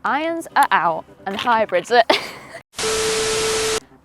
Irons are out and hybrids are...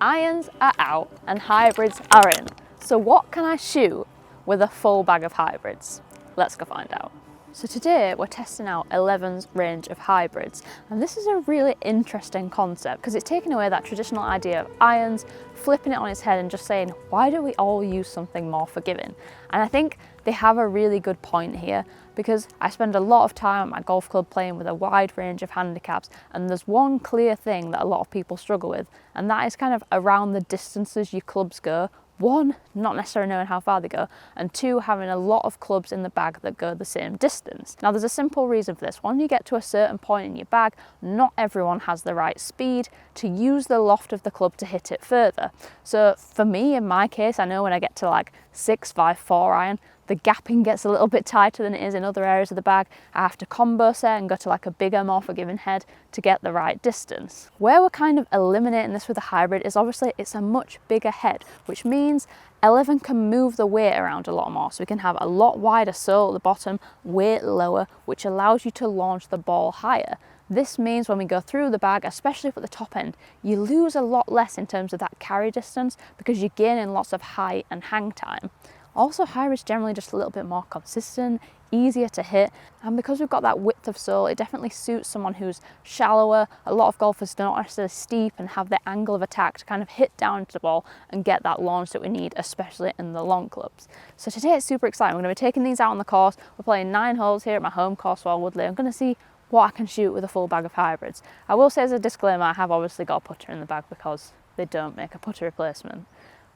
Irons are out and hybrids are in. So what can I shoot with a full bag of hybrids? Let's go find out. So today we're testing out 11's range of hybrids, and this is a really interesting concept because it's taking away that traditional idea of irons, flipping it on its head and just saying, why do we all use something more forgiving? And I think they have a really good point here, because I spend a lot of time at my golf club playing with a wide range of handicaps, and there's one clear thing that a lot of people struggle with, and that is kind of around the distances your clubs go. One, not necessarily knowing how far they go, and two, having a lot of clubs in the bag that go the same distance. Now there's a simple reason for this. When you get to a certain point in your bag, not everyone has the right speed to use the loft of the club to hit it further. So for me, in my case, I know when I get to like 6-5-4 iron, the gapping gets a little bit tighter than it is in other areas of the bag. I have to combo set and go to like a bigger, more forgiving head to get the right distance. Where we're kind of eliminating this with a hybrid is obviously it's a much bigger head, which means 11 can move the weight around a lot more. So we can have a lot wider sole at the bottom, weight lower, which allows you to launch the ball higher. This means when we go through the bag, especially at the top end, you lose a lot less in terms of that carry distance because you're gaining lots of height and hang time. Also, hybrids generally just a little bit more consistent, easier to hit, and because we've got that width of sole, it definitely suits someone who's shallower. A lot of golfers don't necessarily steep and have the angle of attack to kind of hit down into the ball and get that launch that we need, especially in the long clubs. So today it's super exciting. We're going to be taking these out on the course. We're playing 9 holes here at my home course, Alwoodley. I'm going to see what I can shoot with a full bag of hybrids. I will say as a disclaimer, I have obviously got a putter in the bag because they don't make a putter replacement.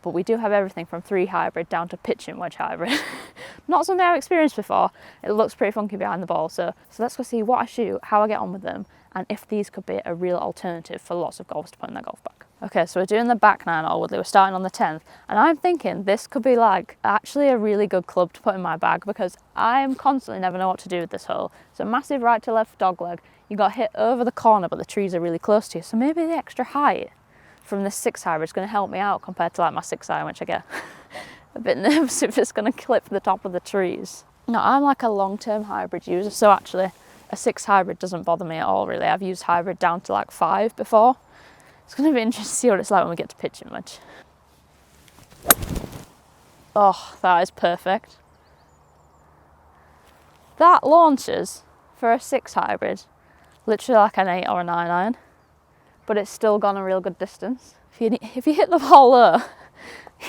But we do have everything from 3 hybrid down to pitching wedge hybrid. Not something I've experienced before. It looks pretty funky behind the ball. So let's go see what I shoot, how I get on with them, and if these could be a real alternative for lots of golfers to put in their golf bag. Okay, so we're doing the back 9 at Alwoodley. We're starting on the 10th, and I'm thinking this could be like actually a really good club to put in my bag because I'm constantly never know what to do with this hole. It's a massive right to left dog leg. You got hit over the corner, but the trees are really close to you. So maybe the extra height from this 6 hybrid is going to help me out compared to like my 6 iron, which I get a bit nervous if it's going to clip the top of the trees. Now I'm like a long-term hybrid user, so actually a 6 hybrid doesn't bother me at all really. I've used hybrid down to like 5 before. It's going to be interesting to see what it's like when we get to pitching wedge. Oh, that is perfect. That launches for a 6 hybrid literally like an 8 or a 9 iron. But it's still gone a real good distance. If you hit the ball low,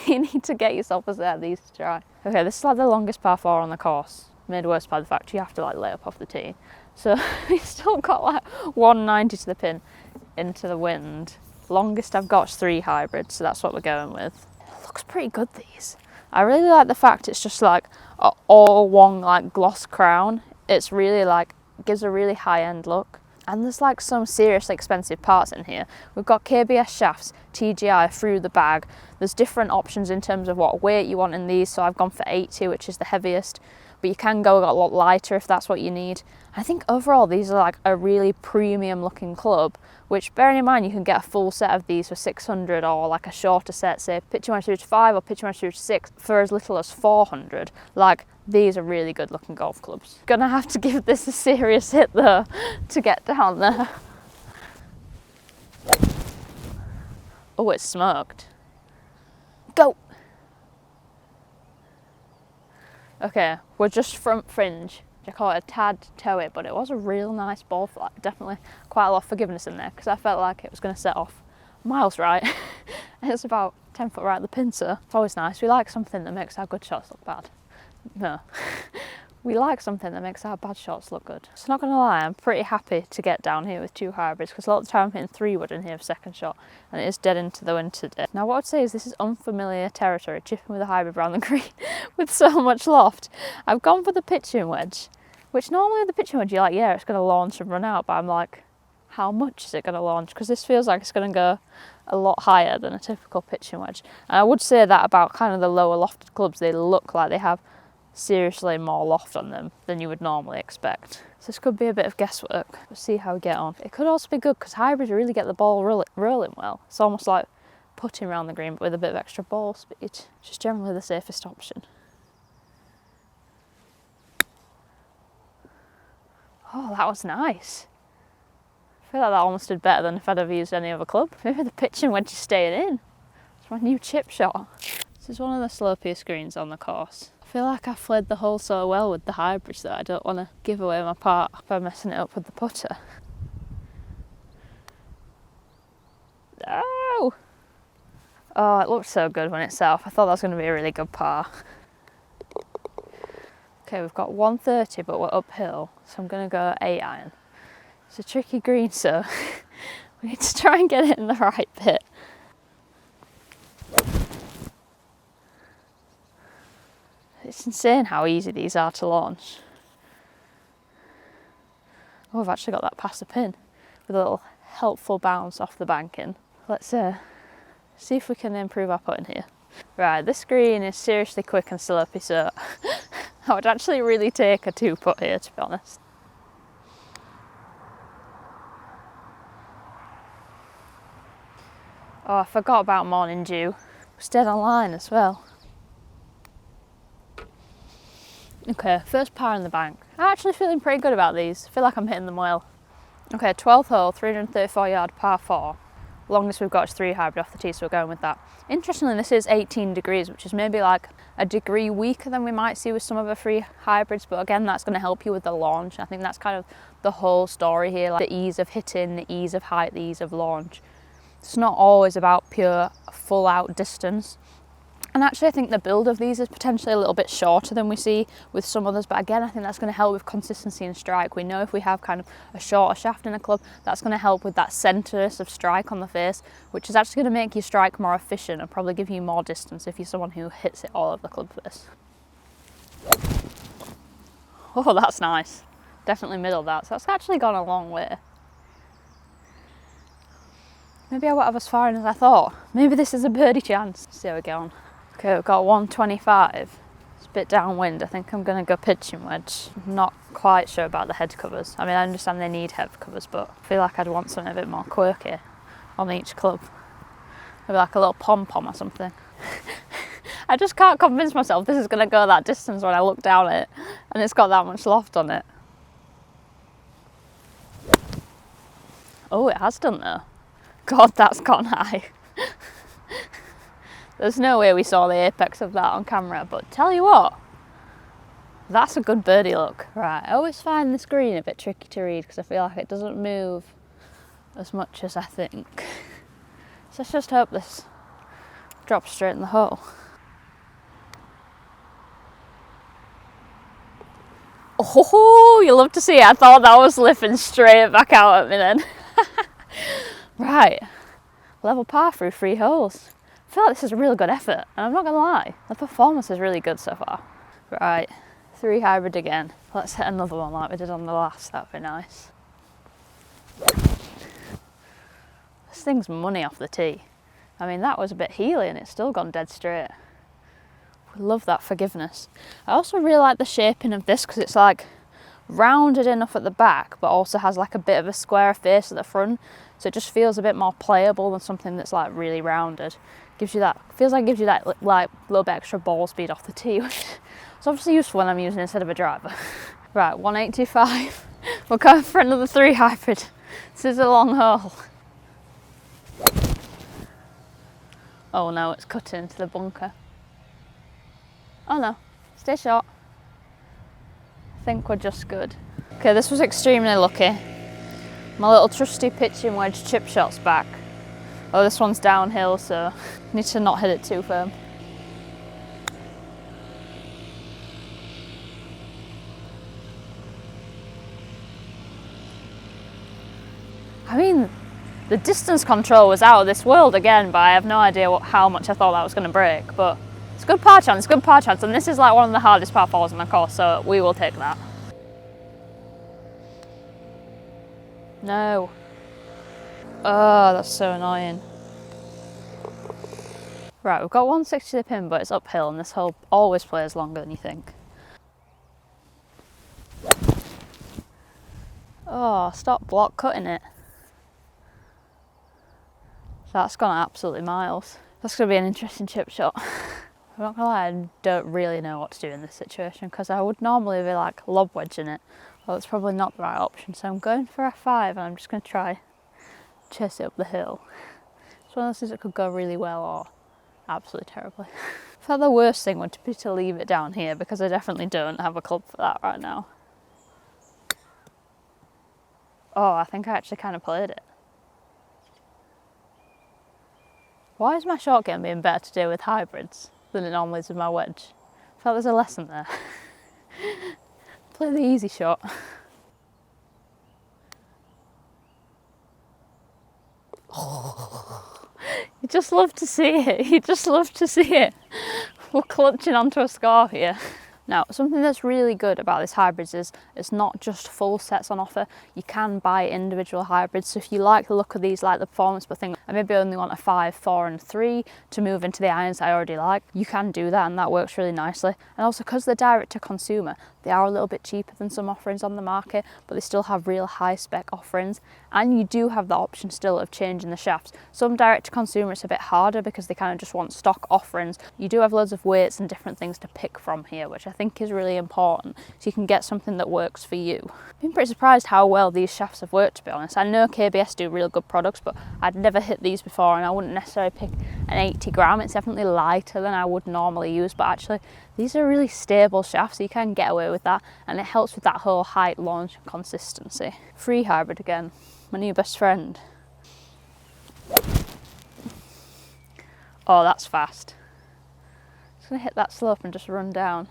you need to get yourself a set of these to try. Okay, this is like the longest par 4 on the course, made worse by the fact you have to like lay up off the tee. So we've still got like 190 to the pin into the wind. Longest I've got is 3 hybrids, so that's what we're going with. It looks pretty good, these. I really like the fact it's just like all one like gloss crown. It's really like, gives a really high end look. And there's like some seriously expensive parts in here. We've got KBS shafts, TGI through the bag. There's different options in terms of what weight you want in these. So I've gone for 80, which is the heaviest, but you can go a lot lighter if that's what you need. I think overall these are like a really premium looking club, which bearing in mind you can get a full set of these for 600 or like a shorter set, say pitching wedge through to 5 or pitching wedge through to 6 for as little as 400. Like, these are really good looking golf clubs. Gonna have to give this a serious hit though to get down there. Oh, it's smoked. Go! Okay, we're just front fringe. I call it a tad toe it, but it was a real nice ball flight. Definitely quite a lot of forgiveness in there because I felt like it was going to set off miles right. And it's about 10 foot right at the pin, so it's always nice. We like something that makes our good shots look bad. No. We like something that makes our bad shots look good. So not going to lie, I'm pretty happy to get down here with 2 hybrids because a lot of the time I'm hitting 3 wood in here for second shot and it is dead into the wind today. Now what I'd say is this is unfamiliar territory, chipping with a hybrid around the green with so much loft. I've gone for the pitching wedge, which normally with the pitching wedge you're like, yeah, it's going to launch and run out, but I'm like, how much is it going to launch? Because this feels like it's going to go a lot higher than a typical pitching wedge. And I would say that about kind of the lower lofted clubs, they look like they have seriously more loft on them than you would normally expect. So this could be a bit of guesswork. We'll see how we get on. It could also be good because hybrids really get the ball rolling well. It's almost like putting around the green but with a bit of extra ball speed, which is generally the safest option. Oh, that was nice. I feel like that almost did better than if I'd have used any other club. Maybe the pitching wedge is staying in. It's my new chip shot. This is one of the slopiest greens on the course. I feel like I've played the hole so well with the hybrids that I don't want to give away my part by messing it up with the putter. No! Oh, it looked so good when it set off. I thought that was going to be a really good par. Okay, we've got 130, but we're uphill, so I'm going to go 8 iron. It's a tricky green, so we need to try and get it in the right bit. It's insane how easy these are to launch. Oh, I've actually got that past the pin with a little helpful bounce off the banking. Let's see if we can improve our putting here. Right, this green is seriously quick and slopey, so I would actually really take a 2-putt here, to be honest. Oh, I forgot about morning dew. It's dead on line as well. Okay, first par in the bank. I'm actually feeling pretty good about these. I feel like I'm hitting them well. Okay, 12th hole, 334 yard par 4. Longest we've got is 3 hybrid off the tee, so we're going with that. Interestingly, this is 18 degrees, which is maybe like a degree weaker than we might see with some of the 3 hybrids, but again, that's going to help you with the launch. I think that's kind of the whole story here, like the ease of hitting, the ease of height, the ease of launch. It's not always about pure full out distance. And actually I think the build of these is potentially a little bit shorter than we see with some others, but again I think that's going to help with consistency and strike. We know if we have kind of a shorter shaft in a club, that's going to help with that centreness of strike on the face, which is actually going to make your strike more efficient and probably give you more distance if you're someone who hits it all over the club face. Oh, that's nice. Definitely middle that, so that's actually gone a long way. Maybe I won't have as far in as I thought. Maybe this is a birdie chance. Let's see how we get on. Okay, we've got 125. It's a bit downwind. I think I'm going to go pitching wedge. I'm not quite sure about the head covers. I mean, I understand they need head covers, but I feel like I'd want something a bit more quirky on each club. Maybe like a little pom-pom or something. I just can't convince myself this is going to go that distance when I look down it and it's got that much loft on it. Oh, it has done though. God, that's gone high. There's no way we saw the apex of that on camera, but tell you what, that's a good birdie look. Right, I always find this green a bit tricky to read because I feel like it doesn't move as much as I think. So let's just hope this drops straight in the hole. Oh, you love to see it. I thought that was lifting straight back out at me then. Right, level par through 3 holes. I feel like this is a really good effort, and I'm not going to lie, the performance is really good so far. Right, 3 hybrid again. Let's hit another one like we did on the last, that'd be nice. This thing's money off the tee. I mean, that was a bit heely and it's still gone dead straight. We love that forgiveness. I also really like the shaping of this because it's like rounded enough at the back, but also has like a bit of a square face at the front. So it just feels a bit more playable than something that's like really rounded. Gives you that, feels like it gives you that like little bit extra ball speed off the tee, which is obviously useful when I'm using it instead of a driver. Right, 185. We're going for another 3 hybrid. This is a long hole. Oh no, it's cut into the bunker. Oh no, stay short. I think we're just good. Okay, this was extremely lucky. My little trusty pitching wedge chip shot's back. Oh, this one's downhill, so I need to not hit it too firm. I mean, the distance control was out of this world again, but I have no idea how much I thought that was going to break. But it's a good par chance, and this is like one of the hardest par 4s on the course, so we will take that. No. Oh, that's so annoying. Right, we've got 160 to the pin, but it's uphill, and this hole always plays longer than you think. Oh, stop block cutting it. That's gone absolutely miles. That's going to be an interesting chip shot. I'm not going to lie, I don't really know what to do in this situation because I would normally be like lob wedging it Well, it's probably not the right option, so I'm going for a 5 and I'm just going to try chase it up the hill. It's one of those things that could go really well or absolutely terribly. I thought the worst thing would be to leave it down here because I definitely don't have a club for that right now. Oh, I think I actually kind of played it. Why is my short game being better to do with hybrids than it normally is with my wedge? I felt there's a lesson there. Play the easy shot. Oh, you just love to see it. You just love to see it. We're clutching onto a score here. Now, something that's really good about this hybrids is it's not just full sets on offer. You can buy individual hybrids. So if you like the look of these, like the performance, but think I maybe only want a 5, 4 and 3 to move into the irons I already like, you can do that and that works really nicely. And also because they're direct to consumer, they are a little bit cheaper than some offerings on the market, but they still have real high spec offerings. And you do have the option still of changing the shafts. Some direct to consumer it's a bit harder because they kind of just want stock offerings. You do have loads of weights and different things to pick from here, which I think is really important, so you can get something that works for you. I've been pretty surprised how well these shafts have worked, to be honest. I know KBS do real good products, but I'd never hit these before and I wouldn't necessarily pick an 80 gram. It's definitely lighter than I would normally use, but actually these are really stable shafts, so you can get away with that, and it helps with that whole height, launch and consistency. Free hybrid again, my new best friend. Oh, that's fast. Just gonna hit that slope and just run down.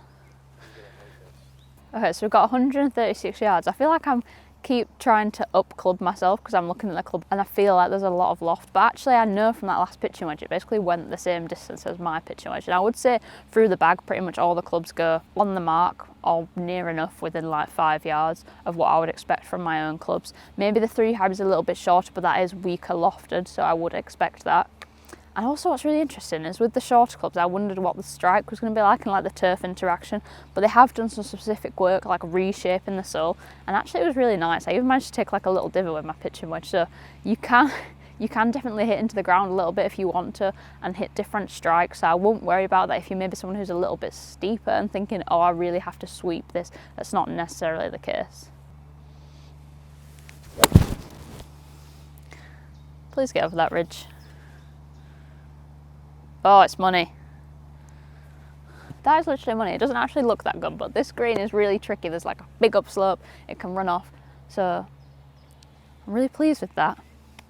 Okay, so we've got 136 yards. I feel like I'm keep trying to up club myself because I'm looking at the club and I feel like there's a lot of loft, but actually I know from that last pitching wedge it basically went the same distance as my pitching wedge, and I would say through the bag pretty much all the clubs go on the mark or near enough within like 5 yards of what I would expect from my own clubs. Maybe the 3 hybrids are a little bit shorter, but that is weaker lofted, so I would expect that. And also what's really interesting is with the shorter clubs, I wondered what the strike was going to be like and like the turf interaction, but they have done some specific work like reshaping the sole, and actually it was really nice. I even managed to take like a little divot with my pitching wedge, so you can definitely hit into the ground a little bit if you want to and hit different strikes, so I won't worry about that if you're maybe someone who's a little bit steeper and thinking, oh, I really have to sweep this. That's not necessarily the case. Please get over that ridge. Oh, it's money. That is literally money. It doesn't actually look that good, but this green is really tricky. There's like a big upslope, it can run off. So I'm really pleased with that.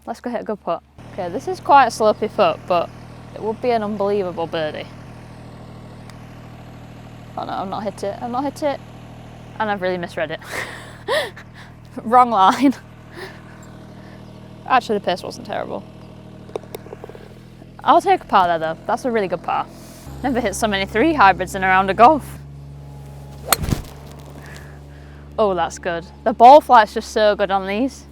Let's go hit a good putt. Okay, this is quite a slopey putt, but it would be an unbelievable birdie. Oh no, I've not hit it. I've not hit it. And I've really misread it. Wrong line. Actually, the pace wasn't terrible. I'll take a par there though, that's a really good par. Never hit so many 3 hybrids in a round of golf. Oh, that's good. The ball flight's just so good on these.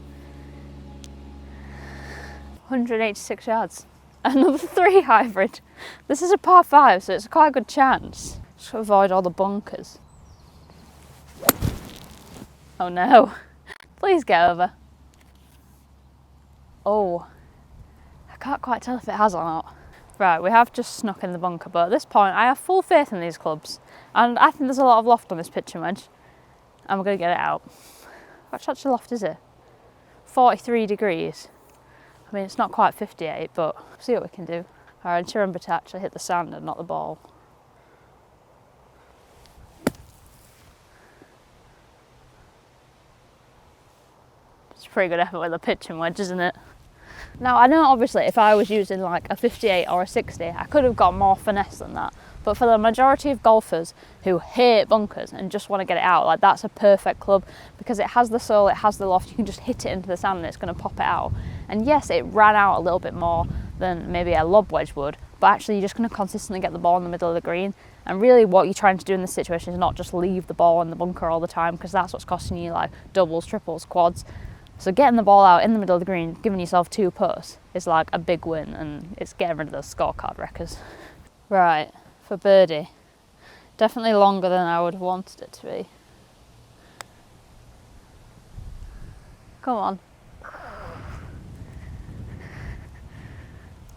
186 yards. Another 3 hybrid. This is a par 5, so it's quite a good chance. Just to avoid all the bunkers. Oh no. Please get over. Oh. I can't quite tell if it has or not. Right, we have just snuck in the bunker, but at this point I have full faith in these clubs, and I think there's a lot of loft on this pitching wedge, and we're going to get it out. What actual loft is it? 43 degrees. I mean, it's not quite 58, but we'll see what we can do. Alright, I need to remember to actually hit the sand and not the ball. It's a pretty good effort with the pitching wedge, isn't it? Now, I know obviously if I was using like a 58 or a 60, I could have got more finesse than that. But for the majority of golfers who hate bunkers and just want to get it out, like that's a perfect club because it has the sole, it has the loft, you can just hit it into the sand and it's going to pop it out. And yes, it ran out a little bit more than maybe a lob wedge would, but actually you're just going to consistently get the ball in the middle of the green. And really what you're trying to do in this situation is not just leave the ball in the bunker all the time, because that's what's costing you like doubles, triples, quads. So getting the ball out in the middle of the green, giving yourself 2 putts is like a big win, and it's getting rid of those scorecard wreckers. Right, for birdie. Definitely longer than I would have wanted it to be. Come on. I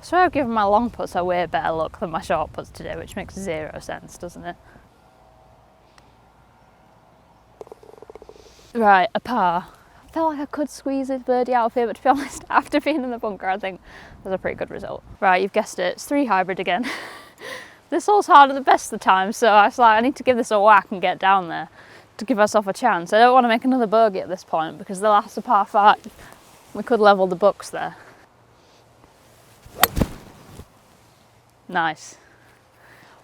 swear I've given my long putts a way better look than my short putts today, which makes 0 sense, doesn't it? Right, a par. I felt like I could squeeze this birdie out of here, but to be honest, after being in the bunker, I think that's a pretty good result. Right, you've guessed it, it's 3 hybrid again. This hole's hard at the best of the time, so I was like, I need to give this a whack and get down there to give myself a chance. I don't want to make another bogey at this point because the last a par 5, we could level the books there. Nice.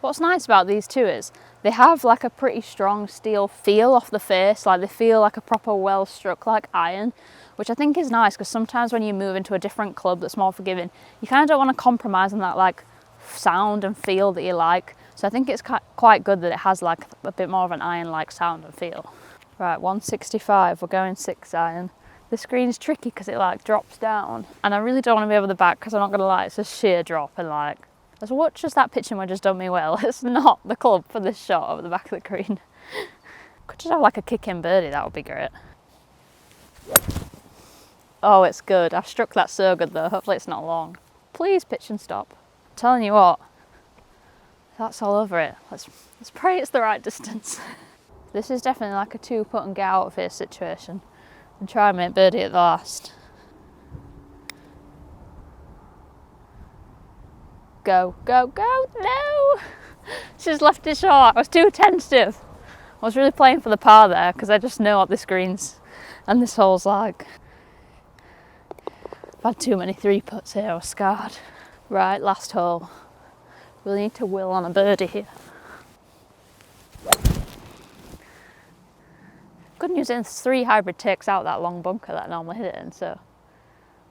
What's nice about these two is they have like a pretty strong steel feel off the face, like they feel like a proper well struck like iron, which I think is nice because sometimes when you move into a different club that's more forgiving, you kind of don't want to compromise on that like sound and feel that you like. So I think it's quite good that it has like a bit more of an iron like sound and feel. Right, 165, we're going 6 iron. This green's tricky because it like drops down and I really don't want to be over the back because I'm not going to lie, it's a sheer drop and like as much as that pitching wedge has done me well, it's not the club for this shot over the back of the green. Could just have like a kick in birdie, that would be great. Oh, it's good. I've struck that so good though, hopefully it's not long. Please pitch and stop. I'm telling you what, that's all over it. Let's pray it's the right distance. This is definitely like a 2 putt and get out of here situation and try and make birdie at the last. Go, go, go, no! She's left it short. I was too tentative. I was really playing for the par there because I just know what this green's and this hole's like. I've had too many 3 putts here, I was scarred. Right, last hole. Really need to will on a birdie here. Good news is 3 hybrid takes out that long bunker that I normally hit it in, so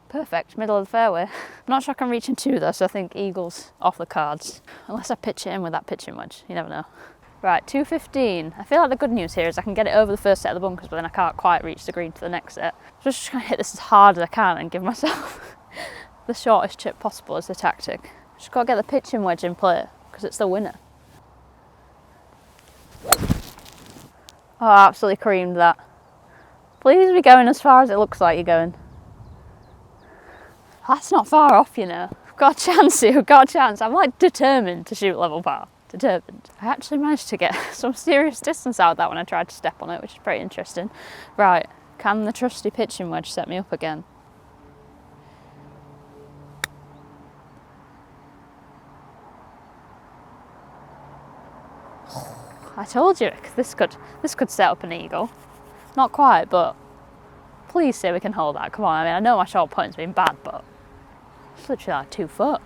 perfect, middle of the fairway. I'm not sure I can reach in 2 though, so I think eagle's off the cards. Unless I pitch it in with that pitching wedge, you never know. Right, 215. I feel like the good news here is I can get it over the first set of the bunkers, but then I can't quite reach the green for the next set. So I'm just trying to hit this as hard as I can and give myself the shortest chip possible as the tactic. Just got to get the pitching wedge in play, because it's the winner. Oh, I absolutely creamed that. Please be going as far as it looks like you're going. That's not far off, you know. I've got a chance here, I've got a chance. I'm like determined to shoot level par. Determined. I actually managed to get some serious distance out of that when I tried to step on it, which is pretty interesting. Right, can the trusty pitching wedge set me up again? I told you, this could set up an eagle. Not quite, but please say we can hold that. Come on, I mean, I know my short point's been bad, but it's literally like 2 foot.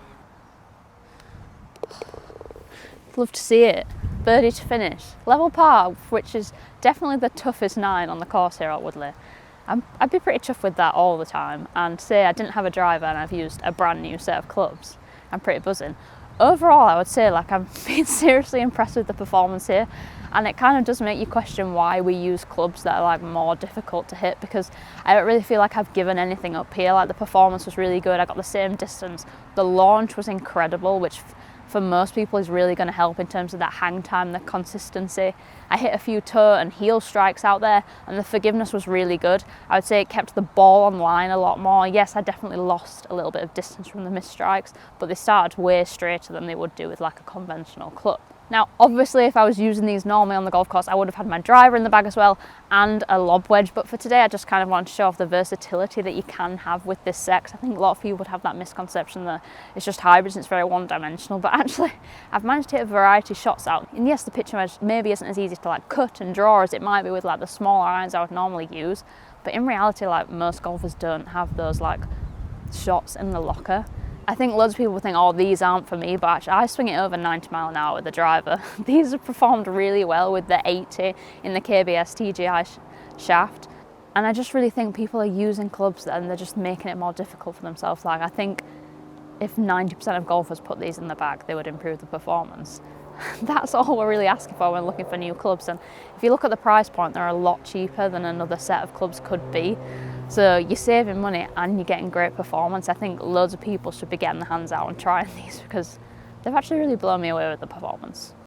Love to see it. Birdie to finish. Level par, which is definitely the toughest 9 on the course here at Alwoodley. I'd be pretty chuffed with that all the time, and say I didn't have a driver and I've used a brand new set of clubs. I'm pretty buzzing. Overall, I would say like I'm being seriously impressed with the performance here, and it kind of does make you question why we use clubs that are like more difficult to hit, because I don't really feel like I've given anything up here. Like the performance was really good, I got the same distance, the launch was incredible, which for most people is really going to help in terms of that hang time, the consistency. I hit a few toe and heel strikes out there and the forgiveness was really good. I would say it kept the ball on line a lot more. Yes, I definitely lost a little bit of distance from the missed strikes, but they started way straighter than they would do with like a conventional club. Now, obviously, if I was using these normally on the golf course, I would have had my driver in the bag as well and a lob wedge. But for today, I just kind of wanted to show off the versatility that you can have with this set. 'Cause I think a lot of people would have that misconception that it's just hybrids and it's very one-dimensional. But actually, I've managed to hit a variety of shots out. And yes, the pitching wedge maybe isn't as easy to like cut and draw as it might be with like the smaller irons I would normally use. But in reality, like most golfers don't have those like shots in the locker. I think loads of people think, oh, these aren't for me, but actually I swing it over 90 mile an hour with the driver. These have performed really well with the 80 in the KBS TGI shaft. And I just really think people are using clubs and they're just making it more difficult for themselves. Like I think if 90% of golfers put these in the bag, they would improve the performance. That's all we're really asking for when looking for new clubs. And if you look at the price point, they're a lot cheaper than another set of clubs could be. So you're saving money and you're getting great performance. I think loads of people should be getting their hands out and trying these because they've actually really blown me away with the performance.